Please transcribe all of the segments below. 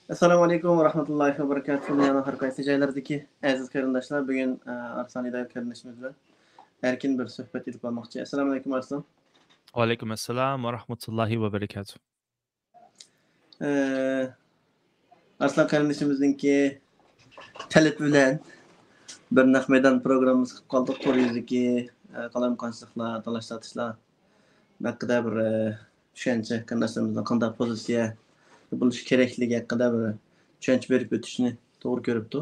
Assalamu alaikum ve rahmetullahi ve berekatuhu. Yana harikaysa joylardagi aziz qarindoshlar, bugun Arslonida qarindoshimiz bilan erkin bir suhbat etib olmoqchi. Assalomu alaykum Arslon. Aleyküm esselam ve rahmetullahi ve berekatuhu. Eee, Arslan qarindoshimizningki talab bilan bir naq meydan programmamiz qilib qoldik. To'g'ri yuzaki qalamqonchiliklar, talash tortishlar haqida bir tushuncha, qarindoshlarimizni qanday pozitsiya bo'lishi kerakligi haqida bir tushuncha berib o'tishni to'g'ri ko'ribdi.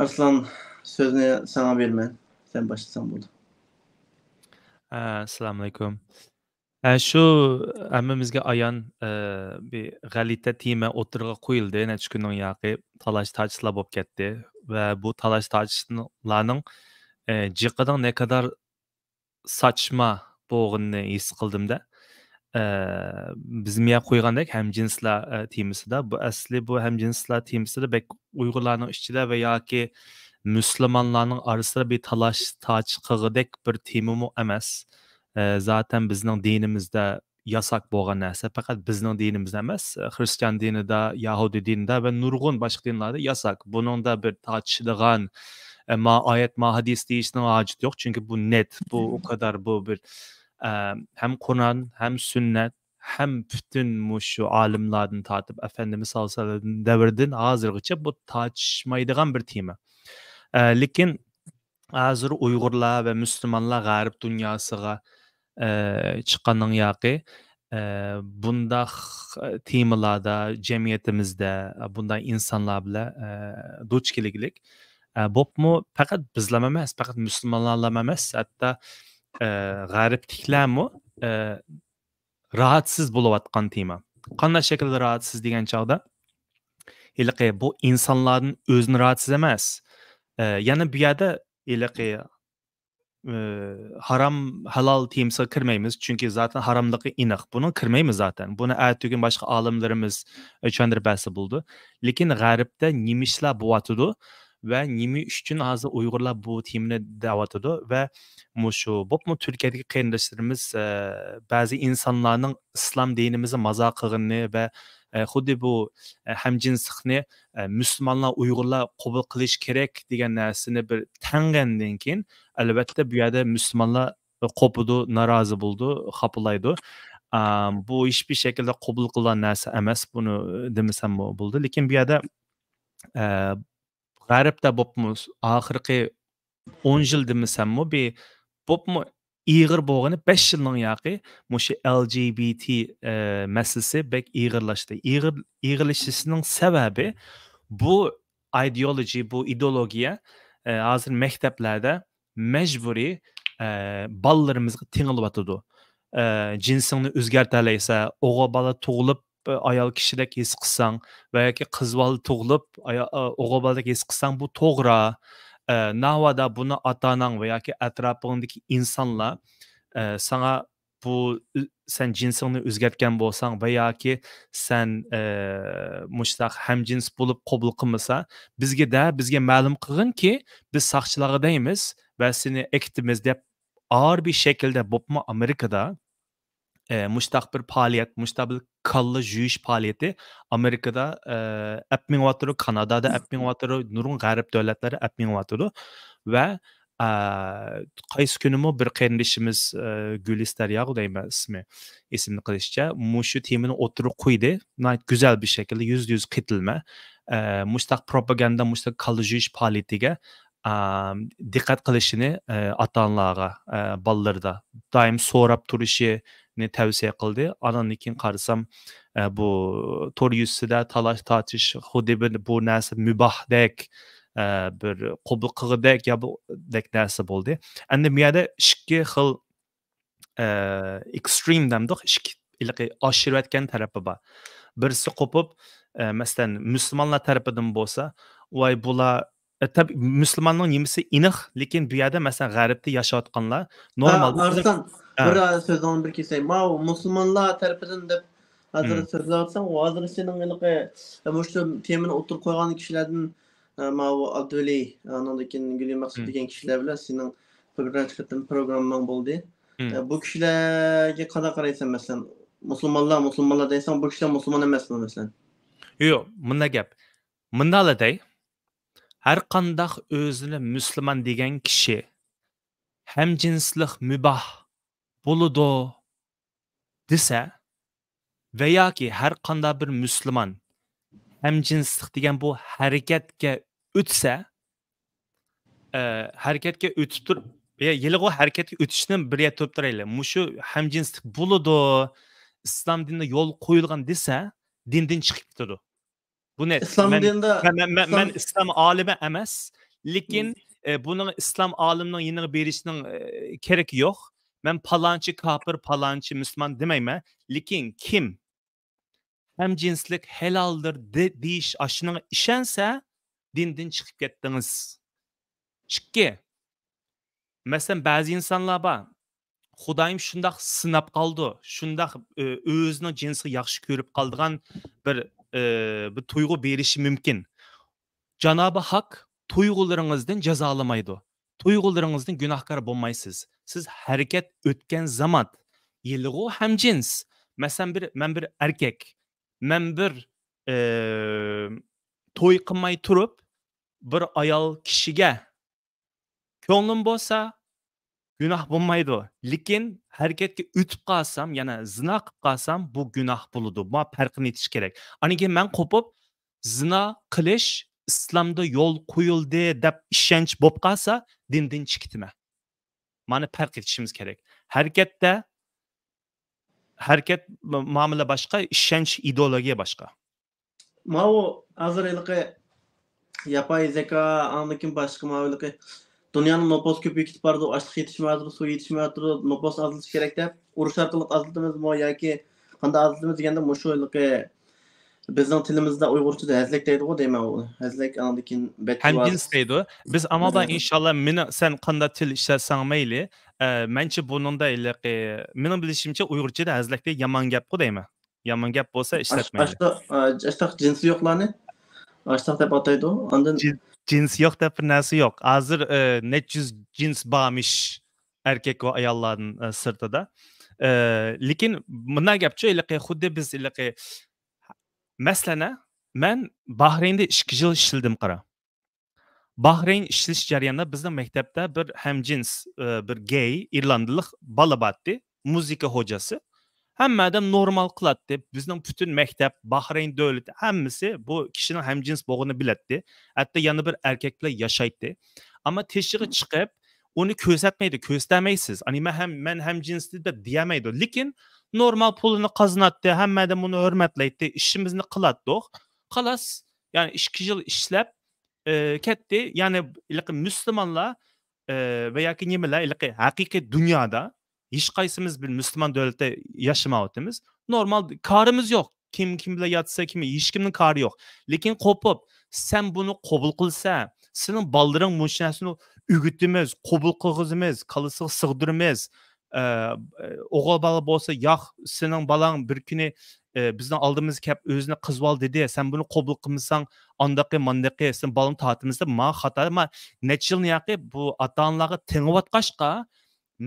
Arslan, so'zni sana berman. Sen başlasan bo'ldi. Assalamu alaykum. Shu hammamizga ayon bir g'alita tema o'tirg'a qo'yildi. Necha kundan yoqi talash tortishlar bo'lib ketdi va bu talash tortishlarning jiqidan ne kadar saçma bo'lganini his qildimda. Bizim ya qo'ygandek hamjinslar temasida bu asli bu hamjinslar temasida bek Uyg'urlarning ichida va yoki Müslümanlarning orasida bir talash tortish qilg'idek bir temami emas. Zaten bizning dinimizda yasak bo'lgan narsa faqat bizning dinimizda emas, Hristiyan dinida, Yahudi dinida va nurg'un boshqa dinlarda yasak. Buningda bir tortishadigan ayet ma hadis deyishning hojati yo'q, chunki bu net, bu o kadar bu bir hem Kur'an hem sünnet hem bütün şu alimlardan tatip Efendimiz sallallahu aleyhi ve sellem devirden hazırgıça bu tartışmaydigan bir tema. Lekin hazır Uyg'urlar ve Müslümanlar g'arb dunyosiga chiqqandan yoqi bundaq temalarda jamiyatimizda bunday insonlar bilan duch keliglik bo'pmi faqat bizlar emas, faqat musulmonlar emas, hatto g'arbliklarmi rahatsız bo'layotgan tema. Qanday shaklda rahatsız degan chog'da iliqi bu insonlarning o'zini rahatsız emas. Yana bu yerda iliqi haram halal temasiga kirmaymiz, chunki zaten haromligi aniq. Buni kirmaymiz zaten. Buni aytgan boshqa olimlarimiz tushuntirib bersa bo'ldi. Lekin g'arbda nima ishlar bo'lyotidi va nima uchun hozir Uyg'urlar bu temani davatidi va shu bo'pmi Turkiyadagi qarindoshlarimiz ba'zi insonlarning islom dinimizni mazoq qilganini va xuddi bu hamjinslikni Müslümanlar, Uyg'urlar qabul qilish kerak degan narsani bir tangandan keyin albatta bu yerda Müslümanlar qo'pidi, norozi bo'ldi, xafalaydi. Bu hiçbir şekilde qabul qilingan narsa emas, buni demasam bo'ldi. Lekin bu yerda g'arbda bo'pmi oxirgi 10 yil demasammi bir bo'pmi ig'ir bo'lgani 5 yilning yoqi mushu LGBT masalasi bek ig'irlashdi. Ig'irlashishining sababi bu bu ideologiya hozir maktablarda majburiy bolalarımizga ting'ilyotidi. Jinsingni o'zgartirlaysa, o'g'il bola tug'ilib ayol kishidek his qilsang va yoki qiz bola tug'ilib o'g'il boladek his qilsang bu to'g'ri. Nahvada buni ota-onang va yoki atrofingdagi insonlar sana bu sen jinsingni o'zgartgan bo'lsang va yoki sen mushtaq hamjins bo'lib qabul qilmasa, bizga ma'lum qilginki, biz soqchilarga deymiz va seni ekitimiz deb ağır bir şekilde bo'pmi Amerikada mushtaq bir faaliyet, mushtaq bir kalla juyish faaliyeti Amerikada apmingyotidi, Kanadada apmingyotidi, nurg'un g'arb davlatlari apmingyotidi va qaysi kunimi bir qarindoshimiz Gülistar Yağu deyman ismini qilishcha mushu temani o'tirib qo'ydi. Güzel bir şekilde %100 qitilma mushtaq propaganda, mushtaq kalla juyish faoliyatiga dikkat qilishini ota-onalarga bolalarda doim so'rab turishini tavsiya qildi. Andan keyin qarasam bu to'rt yuzsida talash tortish xuddi bu narsa mubohdek bir qabul qilg'idek ya bu dek narsa bo'ldi. Endi bu yerda ikki xil extreme damdiq ikki oshirayotgan tarafi bor. Birisi qo'pib masalan musulmonlar tarafidan bo'lsa, voy bular tabii Müslümanlığın nimisi iniq, lekin bu yerda masalan g'arbda yashayotganlar normal. Arslan, bir so'zdan bir kesay. Ma musulmonlar tarafidan deb hozir so'zlayotsan, hozir sening aniqi mushu temani o'tirib qo'ygan kishilardan ma Abduli, ondan keyin Guli Maqsud degan kishilar bilan sening programmang bo'ldi. Bu kishilarga qanday qaraysan masalan? Musulmonlar deysan, bu kishilar musulmon emasmi masalan? Yo'q, bunda gap. Mundaladay, har qandaq o'zini musulmon degan kishi hamjinslik mübah bo'ludi desa va yoki har qanday bir musulmon hamjinslik degan bu harakatga o'tsa, harakatga o'tib turib, yilg'u harakatga o'tishni birga turib turaylik. Mushu hamjinslik bo'ludi, islom dinida yo'l qo'yilgan desa, dindan chiqib ketadi. Bu net. İslam dinida Men islom olimi emas, lekin buning islom olimining yeniga berishning keragi yo'q. Men palonchi kofir, palonchi musulmon demayman, lekin kim hamjinslik halaldir deyish ashuniga ishonsa, dindan chiqib ketdingiz. Chunki masalan ba'zi insonlar bor, Xudoyim shundoq sinab qoldi, shundoq o'zining jinsiga yaxshi ko'rib qoldigan bir tuyg'u berishi mumkin. Janobi Haq tuyg'ularingizdan jazolamaydi. Tuyg'ularingizdan gunohkor bo'lmaysiz. Siz harakat o'tgan zaman yilg'u hamjins. Masalan men bir erkak, men bir to'y qilmay turib bir ayol kishiga ko'nglim bo'lsa gunoh bo'lmaydi. Lekin harakatga o'tib qolsam, yana zina qilib qolsam, bu gunoh bo'ladi. Bu farqini etish kerak. Aniki men qo'pib zina qilish islomda yo'l qo'yildi deb ishonch bo'lib qolsa, dindan chiqitma. Mana farq etishimiz kerak. Harakat muomala boshqa, ishonch ideologiya boshqa. Mao azirliqi yapay zeka, anlakin boshqa mavzularga dunyoning nopos ko'payib ketib bordi, ochlik yetishmayapti, suv yetishmayapti, nopos azilish kerak deb urush orqali aziltamizmi yoki qanday aziltamiz deganda mushuliqi bizning tilimizda Uyg'urchada hazlik deydi-ku deyman u. Hazlik anlakin Hamjins deydi. Biz amaba inshaalloh meni sen qanday til ishlatsang mayli, mencha buningda mening bilishimcha Uyg'urchada hazlik deb yomon gap-ku deyman. Yomon gap bo'lsa ishlatmaydi. Ashta jinsi yo'qlarni ashta deb ataydi. Ondan Cins yo'q deb bir narsa yo'q. Hozir necha yuz jins bormish erkak va ayollarning sirtida. Lekin bunday gapchi xuddi biz masalan, men Bahraynda 2 yil ishladim qara. Bahrayn ishlash jarayonida bizning maktabda bir hamjins, bir gay irlandiyalik bola bordi, muzika hojasi. Hamma odam normal qiladi. Bizning butun maktab, Bahrayn davlati hammasi bu kishining hamjins bo'lganini biladi. Hatto yana bir erkak bilan yashaydi. Ammo teshig'i chiqib, uni ko'rsatmaysiz. Ani men hamjins deb deyamaydi. Lekin normal pulini qazanadi, hamma odam uni hurmatlaydi, ishimizni qiladi. Xolos, ya'ni 2 yil ishlab ketdi. Ya'ni musulmonlar va yoki nimalar haqiqiy dunyoda hech qaysimiz bir musulmon davlatda yashamayapmiz. Normal karimiz yo'q. Kim bilan yatsa, hech kimning kari yo'q. Lekin qo'pib, sen buni qabul qilsa, sening baldırın mushasini o'gitimiz, qabul qilg'izimiz, qalisiga sig'dirimiz. O'g'il bola bo'lsa, yo'q, sening balang bir kuni bizning oldimizga kelib o'zini qizib ol dedi. Sen buni qabul qilmasang, andaqi mandaqi sen balang tortimizda ma xato. Ma necha yilni yoqi bu ota-onalarga tinglayotqashqa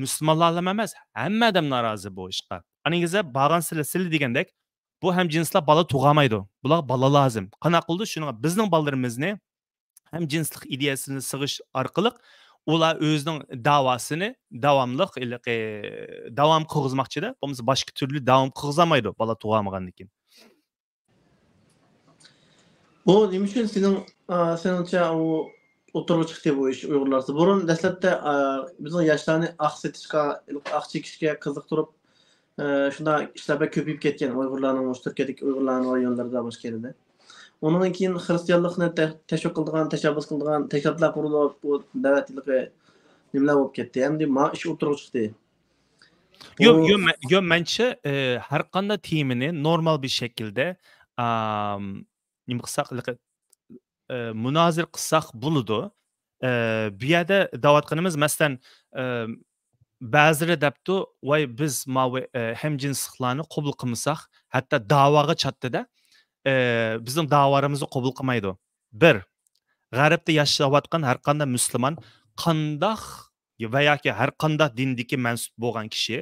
Müslümanlar emas, hamma odam norozi bu ishqa. Aningiza bargan silsili degandek, bu hamjinslar bola tug'amaydi. Bular bola lozim. Qana qildi shuni bizning bolalarimizni hamjinslik ideyasini sig'ish orqali ular o'zining da'vosini davom qilmoqchida. Bo'lmasa boshqa turli davom qilzamaydi bola tug'amagandan keyin. Bu nima uchun seningcha u o'tirib chiqdi bu ish Uyg'urlarsa. Burun dastlabda bizning yoshlarni aq chekishga qiziqtirib, shunda ishlar ko'payib ketgan Uyg'urlarning, Turkiyadagi Uyg'urlarning rayonlarida bosh keldi. Ondan keyin xristianlikni tashviq qilgan, tashabbus qilgan, tashkilatlar qurilib, bu da'vatliqi nimalar bo'lib ketdi. Endi ma ish o'tirib chiqdi. Yo'q, mencha har qanday temini normal bir shaklda nima qilsak, munozir qilsak bo'ladi. Bu yerda da'vatqanimiz masalan ba'zilar debdi, voy biz hamjinsliklarni qabul qilmasak, hatto da'voga chatdi-da, bizning da'volarimizni qabul qilmaydi. Bir, g'arbda yashayotgan har qanday musulmon qandoq va yoki har qanday dindagi mansub bo'lgan kishi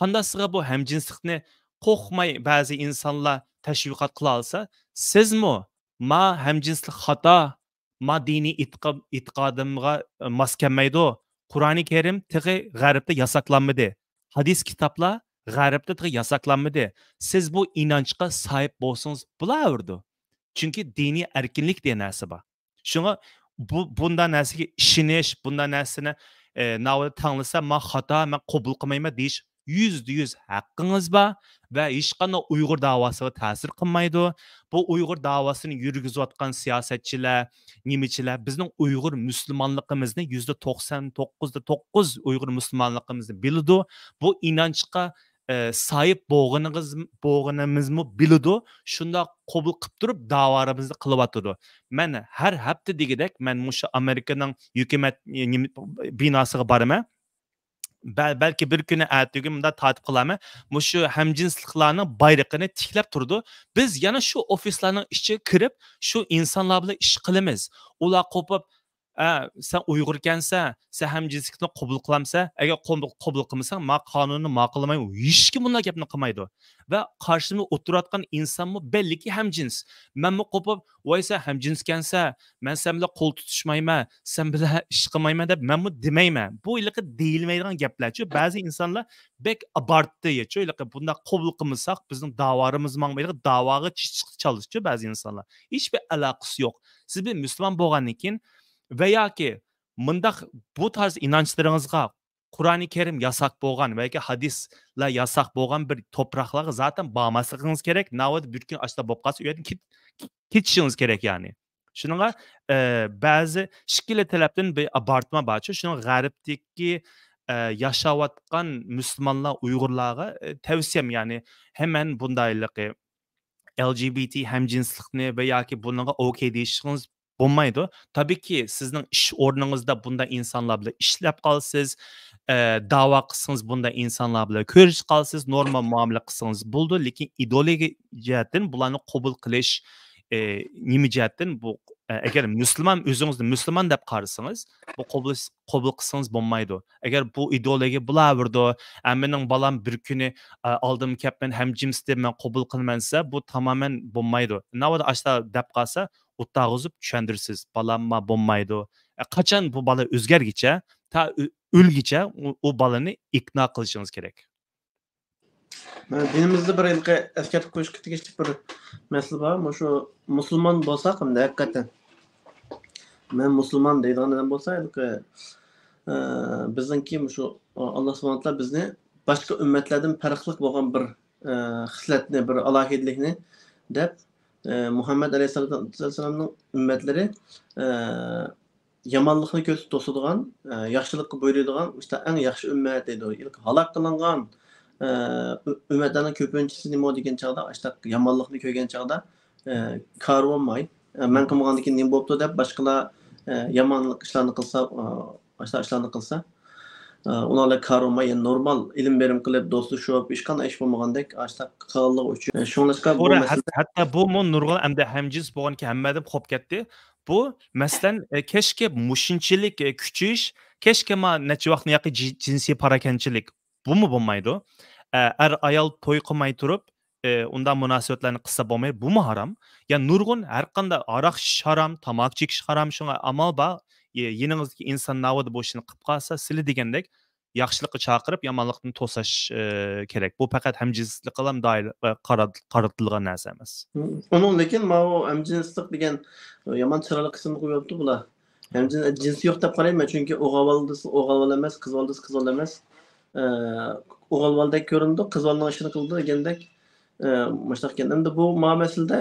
qandasiga bu hamjinslikni qo'rqmay ba'zi insonlar tashviqot qila olsa, sizmi ma hamjinslik xato, ma diniy e'tiqodimga mos kelmaydi. Qur'oni Karim tig'i g'arbda yasaklanmadi. Hadis kitoblar g'arbda tig'i yasaklanmadi. Siz bu inonchga sahib bo'lsangiz bo'laverdi. Chunki diniy erkinlik degan narsa bor. Shunga bundan narsaga ishonish, bundan narsani navada tanlasa, men xato, men qabul qilmayman deyish %100 haqqingiz bor va hech qanday Uyg'ur davosiga ta'sir qilmaydi. Bu Uyg'ur davosini yurgizayotgan siyosatchilar, nimichilar bizning Uyg'ur musulmonligimizni %99.9 Uyg'ur musulmonligimizni biladi. Bu inonchga sahip bo'g'inimizmi biladi. Shunda qabul qilib turib davarimizni qilyotdi. Men har hafta degidek men mushu Amerikaning hukumat binosiga boraman. Belki bir kuni ertagi bunda tatib qilaman. Mushu hamjinsliklarning bayrog'ini tiklab turdi. Biz yana shu ofislarning ichiga kirib, shu insonlar bilan ish qilamiz. Ular qo'pib, sen Uyg'ur ekansan, sen hamjinslikni qabul qilamsan, agar qabul qilmasang, men qonunni ma'qullayman. Hech kim bunday gapni qilmaydi. Va qarshimda o'tirayotgan insonmi belliki hamjins. Menmi qo'pib, "Voy sen hamjins ekansan, men sen bilan qo'l tutishmayman, sen bilan ish qilmayman" deb menmi demayman. Bu iliqi deyilmaydigan gaplar-chi. Ba'zi insonlar bek abartdi-chi, iliqi bunda qabul qilmasak, bizning davarimiz mangmaydi, davoga chalishchi ba'zi insonlar. Hech bir aloqasi yo'q. Siz bir musulmon bo'lgandan keyin va yoki mundaq bu tarz inançlaringizga Qur'oni Karim yasak bo'lgan va yoki hadislar yasak bo'lgan bir to'proqlarga zaten bormasligingiz kerak. Navbat bir kun ashta bo'lib qolsa, u yerdan ketishingiz kerak ya'ni. Shuningga ba'zi shikili talabdan bir abartma borchi. Shuning g'arbdagi yashayotgan musulmonlar, Uyg'urlarga tavsiyam ya'ni hemen bundayliqi LGBT hamjinslikni va yoki bunga okey deyishingiz bo'lmaydi. Tabiiyki sizning ish o'rningizda bunday insonlar bilan ishlab qolsiz, da'vo qilsangiz bunday insonlar bilan ko'rish qolsiz, normal muomala qilsangiz bo'ldi, lekin ideologiya jihatdan bularni qabul qilish nima jihatdan bu agar musulmon o'zingizni musulmon deb qarasangiz, bu qabul qilsangiz bo'lmaydi. Agar bu ideologiya bo'laverdi, mening balam bir kuni oldim kapman hamjins deb men qabul qilmansa, bu tamoman bo'lmaydi. Navada ashta deb qolsa, o'tag'izib tushundirsiz, balamma bo'lmaydi. Qachon bu bola o'zgargicha, ta o'lgicha u bolani iqno qilishingiz kerak. Dinimizde bir ilki eskertip koyuş geçtik bir mesele var. Şu Müslüman bolsak hem de hakikaten. Men Müslüman deydiğin adam bolsaydık, bizdenki şu Allah subhanahu taala bizni başka ümmetlerden farklı bo'lgan bir hisletni, bir alohidlikni deb Muhammed Aleyhisselam'ın ümmetleri yamanlıkni ko'rsatib to'sadigan, yaxshilikka buyuradigan işte en yaxshi ümmet deydi. İlk halak kılangan ümmetlerinin köpüncüsü nima degan chaqda, işte yamanlıkni ko'rgan chaqda karvonmay. Men qilmagandan keyin nima bo'pti deb boshqalar yamanlik ishlarni qilsa, boshqa ishlarni qilsa, ularga karvonmay, normal ilm berim qilib, do'stlashib, hech qanday ish bo'lmagandek, ashta qilganlik uchun. Shunlashqa bu hatta bu nurg'un hamda hamjins bo'lganki hammadan qolib ketdi. Bu masalan keşke mushunchilik kuchish, keşke ma necha vaqtni yoqi jinsiy parakanchilik. Bu mu bo'lmaydi? Ayol to'y qilmay turib, undan munosabatlarni qilsa bo'lmaydi. Bu mu haram? Ya nurg'un har qanday aroq ichish haram, tomoq chekish haram, shunga amal bor. Yeningizdagi inson navodi bo'shini qilib qolsa, sizlar degandek yaxshilikqa chaqirib, yomonlikni to'sash kerak. Bu faqat hamjinslik bilan doir qaratilgan narsa emas. Onun lekin ma o hamjinslik degan yomon chiroyli qismni qo'yibdi bular. Jinsi yo'q deb qarayman, chunki o'g'il emas, qiz emas. O'g'ilvaldek ko'rindi, qizvalning ishini qildi degandek mashtaqqan. Endi bu masalada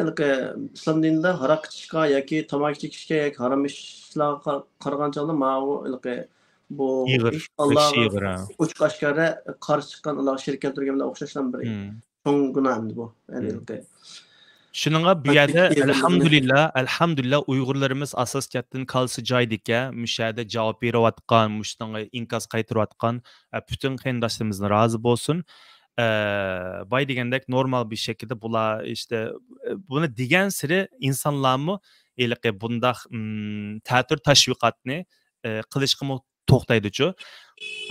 islom dinida haroq ichishga yoki tomoq chekishga yoki harom ishlarga qaragan chog'da bu Allohga ochiq oshkora qarshi chiqqan, Allohga shirk keltirganlar o'xshashdan bir cho'ng gunoh bu. Shuningga bu yerda alhamdulillah Uyg'urlarimiz asosiyatdan qalsa joydika, mushada javob berayotgan, mushunga inkos qaytirayotgan butun qarindoshlarimizni rozi bo'lsin. Bay degandek normal bir şekilde bular işte bunu degan siri insonlarmi bundaq ta'tir tashviqotni qilishga to'xtaydi-chu.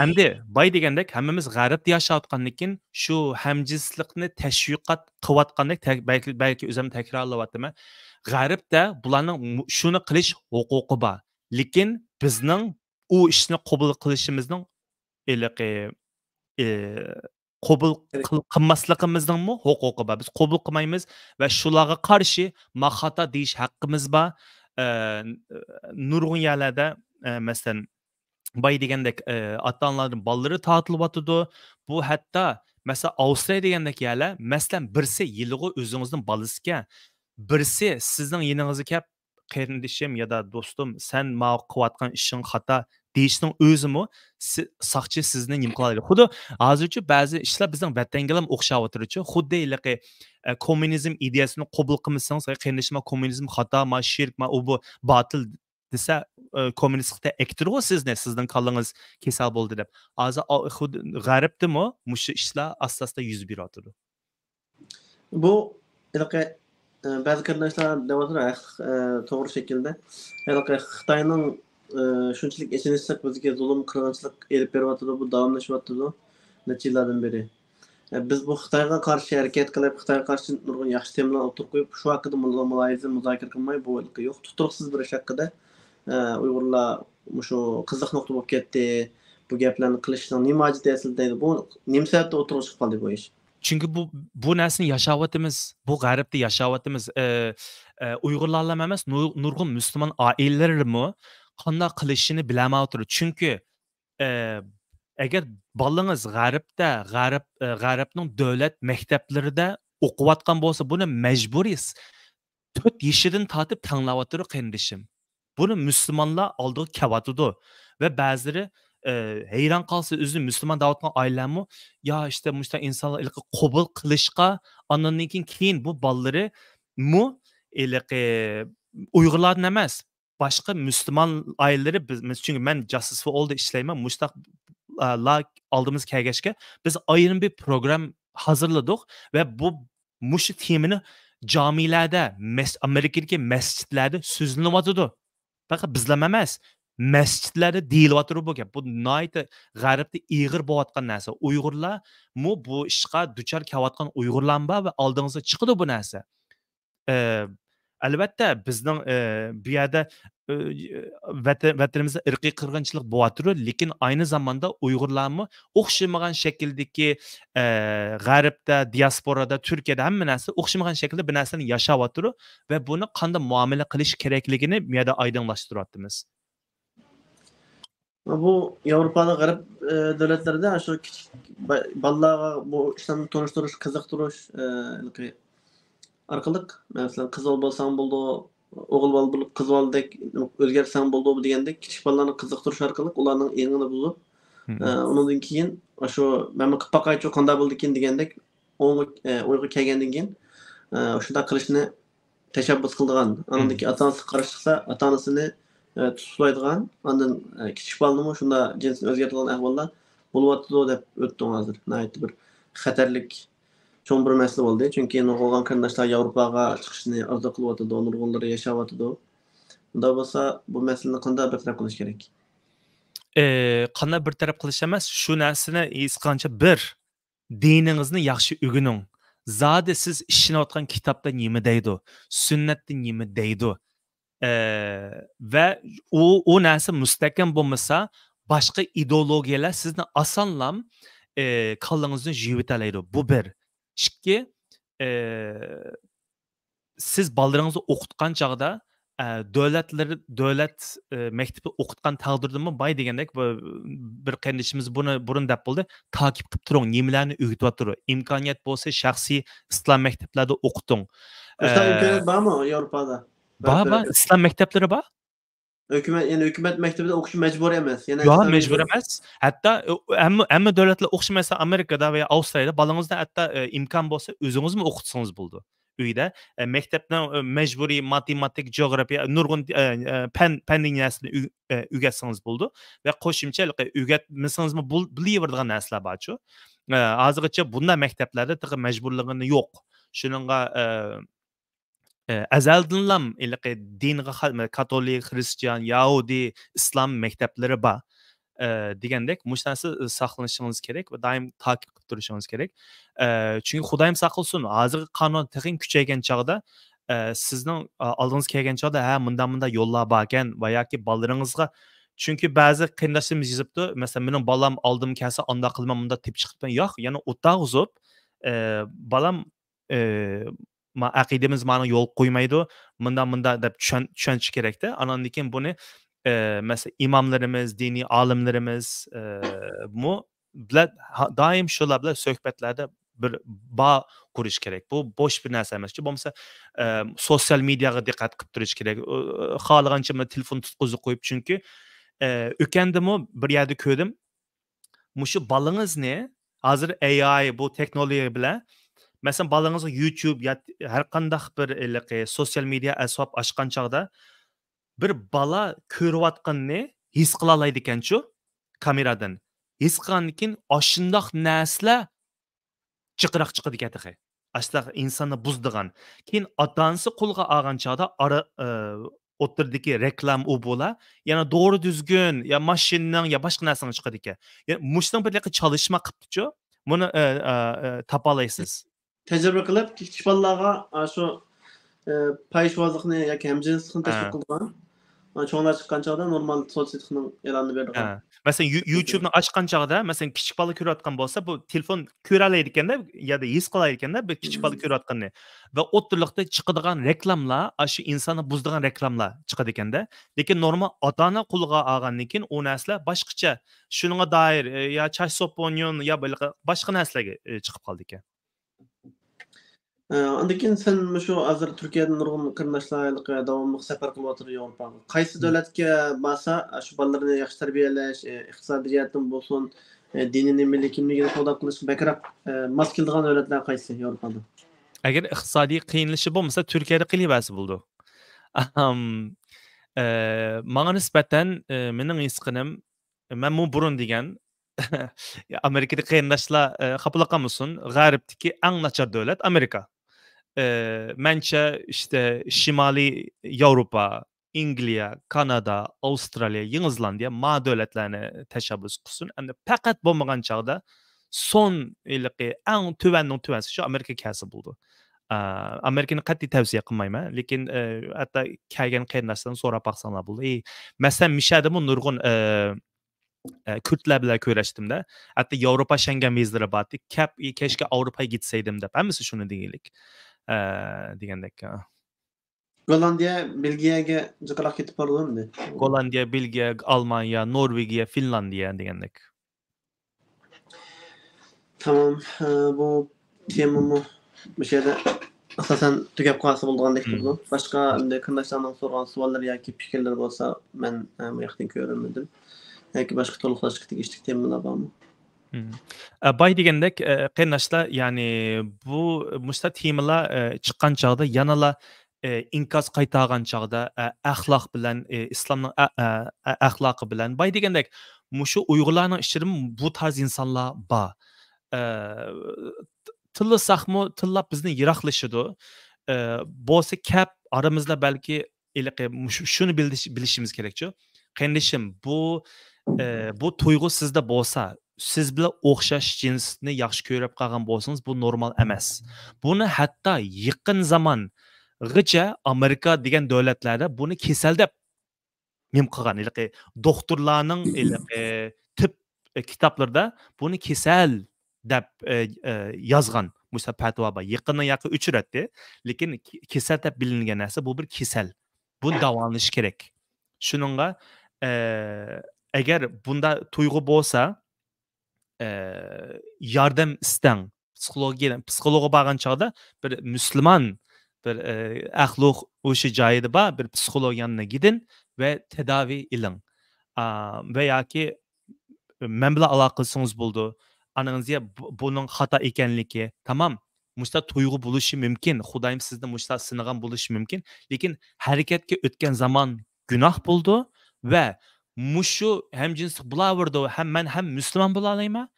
Endi bay degandek hammamiz g'arbda yashayotgandan keyin shu hamjinslikni tashviqot qilayotgandek balki o'zim takrorlayapman. G'arbda bularning shuni qilish huquqi bor. Lekin bizning u ishni qabul qilishimizning iliqi qabul qilmasligimizning huquqi bor. Biz qabul qilmaymiz va shularga qarshi maxata deyish haqqimiz bor. Nurg'un yerlarda masalan bay degandek ota-onalarning bolalari tortilyotidi. Bu hatto masalan Avstriya degandek yerlar masalan birsi yiliga o'zingizning bolasiga birsi sizning yiningizga kelib qarindishim ya da do'stim sen ma qilayotgan ishing xato deyishning o'zimi soqchi sizni nim qiladi. Xuddi hozircha ba'zi ishlar bizning vatanga ham o'xshayotirichi. Xuddi kommunizm ideyasini qabul qilmasangiz qarindishim kommunizm xato, ma shirk, ma u bu botil desa kommunistlikda ektirg'u sizni sizning qallangiz kasal bo'ldi deb. Hozir xuddi g'arbdimi mushu ishlar asosida yuz beradi. Bu ba'zi qarindoshlar demoqda to'g'ri shaklda Xitoyning shunchalik ichinishliq bizga zulm qirg'inchilik elib beryotidi, bu davomlashyotidi necha yillardan beri. Biz bu Xitoyga qarshi harakat qilib, Xitoyga qarshi nurg'un yaxshi temalar o'tirib qo'yib, shu haqida muzokara qilmay bu yo'q. Tuturuqsiz bir ish haqida Uyg'urlar shu qiziq nuqta bo'lib ketdi. Bu gaplarni qilishning nima hojati aslida deydi. Bu nima sababdan o'tirib chiqib qoldi bu ish? Chunki bu narsani yashayotimiz, bu g'arbda yashayotimiz. Uyg'urlarla emas, nurg'un musulmon oilalarimi qanday qilishini bilmayotdi. Chunki agar bolangiz g'arbning davlat maktablarida o'qiyotgan bo'lsa, buni majburiy 4 yoshidan tortib tanlayotdi qarindishim. Buni musulmonlar oldiga kelyotdi va ba'zilari hayron qolsa o'zi musulmon davatgan oilalarmi yo işte mushta insonlar qabul qilishga andan keyin bu bolalari mu Uyg'urlardan emas boshqa musulmon oilalari biz chunki men Justice for All'da ishlayman mushtaq oldimiz kelgachga biz ayrim bir program hazırladık ve bu mushu temini camilarda, Amerikadagi masjidlarda so'zlanyotdi. Faqat bizlar emas, masjidlarda deyilyotdi bu gap. Bu nihoyatda g'arbda ig'ir bo'layotgan narsa. Uyg'urlar bu ishga duchor kelayotgan Uyg'urlar bor va oldingizga chiqdi bu narsa. Albatta bizning bu yerda vatanimizda irqiy qirg'inchilik bo'layotdi, lekin ayni zamanda Uyg'urlarmi o'xshamagan shakldagi g'arbda, diasporada, Turkiyada hamma narsa o'xshamagan shaklda bir narsani yashayotdi va buni qanday muomala qilish kerakligini bu yerda oydinlashtiryapmiz. Bu Yevropada g'arb davlatlarida shu kichik bolalarga bu ishlarni tonishtirish, qiziqtirish orqali masalan qiz bo'lsang bo'ldi, o'g'il bola bo'lib qiz boladek o'zgarsang bo'ldi degandek kichik bolalarni qiziqtirish orqali ularning engini buzib, undan keyin shu men qilib boqaychi qanday bo'ldi ekan degandek o'yga kelgandan keyin shunday qilishni tashabbus qilgan. Undan keyin ota-onasi qarshi chiqsa, ota-onasini tutlaydigan, ondan kichik bolani shunda jinsini o'zgartirgan ahvollar bo'lyapti deb o'tdim hozir. Nihoyatda bir xatarlik cho'ng bir masala bo'ldi. Chunki nurg'un qarindoshlar Yevropaga chiqishni orzu qilyapti, nurg'unlari yashayapti. Unda bo'lsa bu masalani qanday bartaraf qilish kerak? Qanday bartaraf qilish emas, shu narsani his qilgancha bir diningizni yaxshi o'rganing. Zodi siz ishlayotgan kitobda nima deydi, sunnatda nima deydi. Ve o narsa mustahkam bo'lmasa, boshqa ideologiyalar sizni osonlam qalbingizni yuvitalaydi. Bu bir. Ikki, siz bolalaringizni o'qitgan chog'da davlat maktabi o'qitgan taqdirdami boy degandek bir qarindishimiz buni burun deb bo'ldi. Takip qilib turing, nimalarni o'rgatyapti. Imkoniyat bo'lsa shaxsiy islom maktablarida o'qiting. Islom imkoniyat bormi Yevropada? Baba, islom maktablari bor. Hükümet maktabida o'qish majburiy emas. Yo'q, majbur emas. Hatto hamma davlatlar o'qishmasa Amerikada va Avstriyada bolangizdan hatto imkon bo'lsa o'zingizmi o'qitsangiz bo'ldi. Uyda maktabdan majburiy matematik, geografiya, nurg'un fan narsani o'rgatsangiz bo'ldi va qo'shimcha o'rgatmasangizmi bilaveradigan narsalar bor-ku. Hozirgacha bunday maktablarda majburligini yo'q. Shuningga azaldanlam dinga katolik, Hristiyan, Yahudi, İslam maktablari bor. degandek mush narsa saqlanishingiz kerak va doim takip qilib turishingiz kerak. Chunki Xudoyim saqlasin, hozirgi qonun texnik kuchaygan chog'da sizning oldingizga kelgan chog'da munda yo'llar bor ekan va yoki bolalaringizga chunki ba'zi qarindoshlarimiz yozibdi, masalan mening bolam oldim kelsa unda qilman bunda tip chiqibman. Yo'q, yana o'taq uzib bolam aqidamiz mana yo'l qo'ymaydi. Munda deb tushunish kerakda. Andan keyin buni mesela imamlarımız, dini alimlerimiz bilan doim shular bilan suhbatlarda bir bağ qurish kerak. Bu bo'sh bir narsa emas. Bo'lmasa sosyal mediaga diqqat qilib turish kerak. Xohlagancha telefon tutqizib qo'yib chunki o'kandimi bir yerda ko'rdim. Mushu bolangizni hozir AI bu texnologiya bilan mesela balangizga YouTube ya har qanday bir sosyal media asbob ochgan chog'da bir bala ko'rayotganini his qila oladi ekan-chu kameradan. His qilgandan keyin oshundoq narsalar chiqroq chiqadi ekan. Asla insonni buzdigan. Keyin ota-onasi qo'lga olgan chog'da o'tirdiki reklam u bo'la, yana doğru düzgün ya mashinaning ya boshqa narsaning chiqadi ekan. Mushning bir çalışma qilibdi-chu. Buni topalaysiz. Tecrübe qilib, kichik bolalarga shu payishvozlikni yoki hamjinslikni tashviq qilgan. Cho'nglar chiqqan chog'da normal sotsiyetning e'lonini bergan. Mesela YouTube'ni ochgan chog'da, mesela kichik bola ko'rayotgan bo'lsa, bu telefon ko'ra oladi ekanda, yoki his qila oladi ekanda, bir kichik bola ko'rayotganini. Va o'tirliqda chiqadigan reklamlar, shu insonni buzdigan reklamlar chiqadi ekanda. Lekin normal ota-ona qo'lga olgandan keyin u narsalar boshqacha, shunga doir ya chash so'poniyon ya boshqa narsalarga chiqib qoldi ekan. Ondan keyin sen shu hozir Turkiyadan nurg'un qarindoshlar davomli safar qilyapti Yevropaga. Qaysi davlatga borsa, shu bolalarni yaxshi tarbiyalash, iqtisodiy jihatdan bo'lsin, diniy milliy kimligini qo'llab qilish bakroq mos keladigan davlatlar qaysi Yevropada? Agar iqtisodiy qiyinlishi bo'lmasa, Turkiyada qilibasi bo'ldi. Menga nisbatan mening his qilim, men bu burun degan Amerikada qarindoshlar qabul qilmasin, g'arbdagi eng nachar davlat Amerika. Mencha işte Şimali Avrupa, İngiliya, Kanada, Avustraliya, Yeni Zelandiya ma davlatlarni tashabbus qilsin. Endi faqat bo'lmagan chog'da son eng tuvansi shu Amerika kelsa bo'ldi. Amerikani qat'iy tavsiya qilmayman, lekin hatto kelgan qarindoshlardan so'rab baqsanglar bo'ldi. Masalan, mishadimi nurg'un Kürtler bilan ko'rashdimda. Hatto Yevropa Schengen vizalari bor. Keşke Avrupa'ya gitseydim deb. Hammasi shuni deganlik. Degandek. Gollandiya, Belgiyaga jiqaloq ketib bordi. Gollandiya, Belgiya, Almanya, Norvegiya, Finlandiya degandek. Tamam, bu temamı bu şeyde asasen tugab qolsa bo'lgandek turdi. Boshqa qarindoshlarning so'rgan savollari yoki fikrlari bo'lsa, men bu yoqdan ko'rolmadim. Yoki boshqa to'liqlashga tegishli temalar bormi? Bay degandek qarindoshlar, ya'ni bu mushta temalar chiqqan chog'da yanala inkas qaytargan chog'da axloq bilan islomning axloqi bilan bay degandek mushu Uyg'urlarning ichida bu tarz insonlar bor. Tillasaqmi, tillab bizni yiroqlashidi. Bo'lsa kap aramizda balki shuni bilishimiz kerak-ku. Qarindishim, bu tuyg'u sizda bo'lsa, siz bilan o'xshash jinsni yaxshi ko'rib qolgan bo'lsangiz, bu normal emas. Buni hatto yaqin zamongacha Amerika degan davlatlarda buni kasal deb mim qilgan. Doktorlarning tib kitoblarida buni kasal deb yozgan. Musa fatvo bor. Yaqindan yaqin uchratdi, lekin kasal deb bilingan narsa bu bir kasal. Bu davolanish kerak. Shuningga agar bunda tuyg'u bo'lsa, yordam istang. Psixologga borgan chog'da bir musulmon bir axloq o'sha joyida bor, bir psixolog yoniga gidin va tedavi iling. Va yoki men bilan aloqasingiz bo'ldi. Anangizga buning xato ekanligi, tamam. Mushta tuyg'u bo'lishi mumkin. Xudoyim sizni mushta sinagan bo'lishi mumkin, lekin harakatga o'tgan zaman gunoh bo'ldi va mushu hamjinslik bo'laverdi. Ham musulmon bo'la olayman,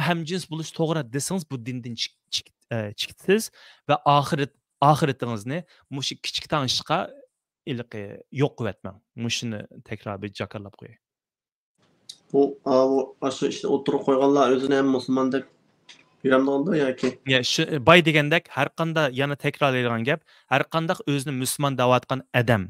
hamjins bo'lish to'g'ri desangiz bu dindan chiqsiz va oxiratingizni mushu kichik tanishqa yo'q qilyapman. Mushuni takror bir jakarlab qo'yay. O aşı işte oturup koyganlar özüne hem Müslüman dep yüremdi yoki. Ya şu bay degandek har qanda yana takrorlaydigan gap, har qandaq o'zini musulmon deyotgan adam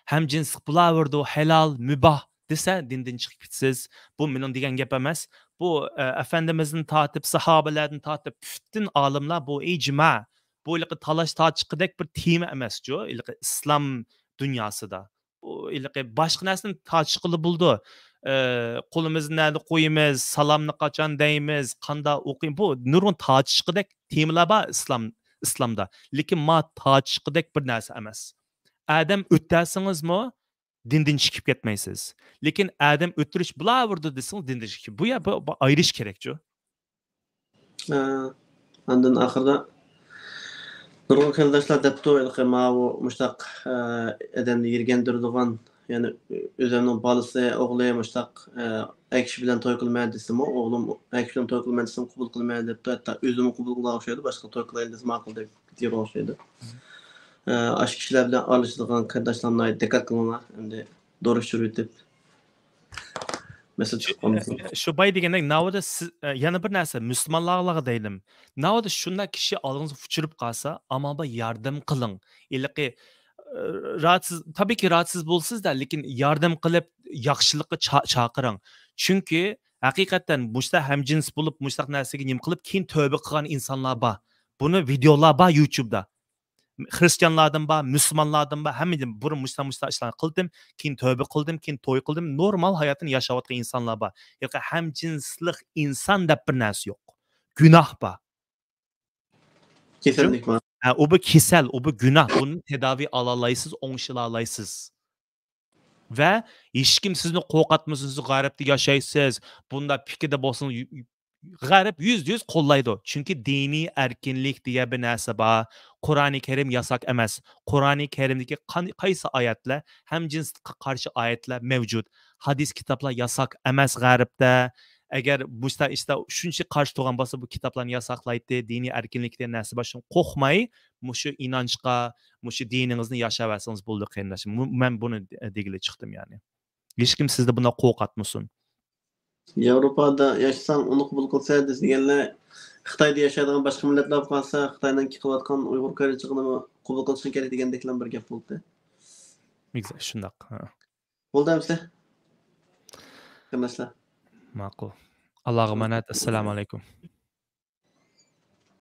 ham jinslik bo'laverdi, halol, mubah desa dindan chiqib ketsiz. Bu mening degan gap emas. Bu Efendimizin tatib, sahobalardan tatib, bütün olimlar bu icma, bu ilqi talash tortiqidek bir tema emas-ku, ilqi islom dunyosida. Bu ilqi boshqa narsani tortiqili bo'ldi. Qo'limizni nerede qo'yamiz, salomni qachon deymiz, qanday o'qiymiz. Bu nurg'un tortishqidek temalar bor islomda. Lekin ma tortishqidek bir narsa emas. Adam o'ttasingizmi, dindan chiqib ketmaysiz. Lekin adam o'tirish bo'laverdi desangiz dindan chiqib. Bu ayirish kerak-ku. Ondan ahırda nurg'un qiyinlashlar depdi ilqi ma bu mushtaq adamni yirgendirdigan yani özünün balısı oğlu muştaq ekşi bilen toy kılmaya desem oğlum ekşi bilen toy kılmaya desem kubul kılmaya depti hatta özümü kubul kılmaya başladı başka toy kılayım desem akıl dep diyor başladı. Aşk kişiler bilen alıştırgan kardeşlerine dikkat kılınlar şimdi doğru yürütüp mesaj çıkmamız. Şu bay degandek navada yana bir narsa musulmonlarga deydim. Navada shunday kishi oldingizga fuchirib qolsa, amalda yardım qiling. Ilqi rahatsız tabii ki rahatsız bo'lsiz-da, lekin yardım qilib yaxshilikqa chaqiring. Chunki haqiqatan mushta hamjins bo'lib, mushtaq narsaga nim qilib keyin tövbe qilgan insonlar bor. Buni videolar bor YouTube'da. Hristiyanlardan bor, musulmonlardan bor, hammadan burun mushta ishlarni qildim, keyin tövbe qildim, keyin to'y qildim. Normal hayotini yashayotgan insonlar bor. Yo'q, hamjinslik inson deb bir narsa yo'q. Gunoh bor. Kesinlikle. O bu kesel, o bu günah. Bunun tedavi alalaysiz, oңşılalaysiz. Ve hiç kim sizni qo'rqatmasin, siz g'aribda yashaysiz, bunda fikrda bo'lsin, g'arib %100 qo'llaydi. Chunki diniy erkinlik degan bir narsa bor. Qur'oni Karim yasak emas. Qur'oni Karimdagi qaysi oyatlar, ham jinslikqa qarshi oyatlar mavjud. Hadis kitoblar yasak emas g'aribda. Agar bu işte shuncha qarshi turgan bo'lsa, bu kitoblarni yasaqlaydi, diniy erkinlik degan narsa bor. Shuni qo'rqmay, mushu inonchga, mushu diningizni yashayversangiz bo'ldi qarindoshim. Men buni degili chiqdim yani. Hech kim sizni bundan qo'rqatmasin. Avrupa'da yaşasan onu kubul kılsa deganlar Xitoyda yaşaydigan boshqa millatlar qolsa Xitoydan qilayotgan Uyg'ur ko'rchiligini qabul qilishi kerak degandeklar bir gap bo'ldi. Güzel, shundoq. Bo'ldi hamsa. Qandoshlar. Ma'qul. Allohga emanet. Assalomu alaykum.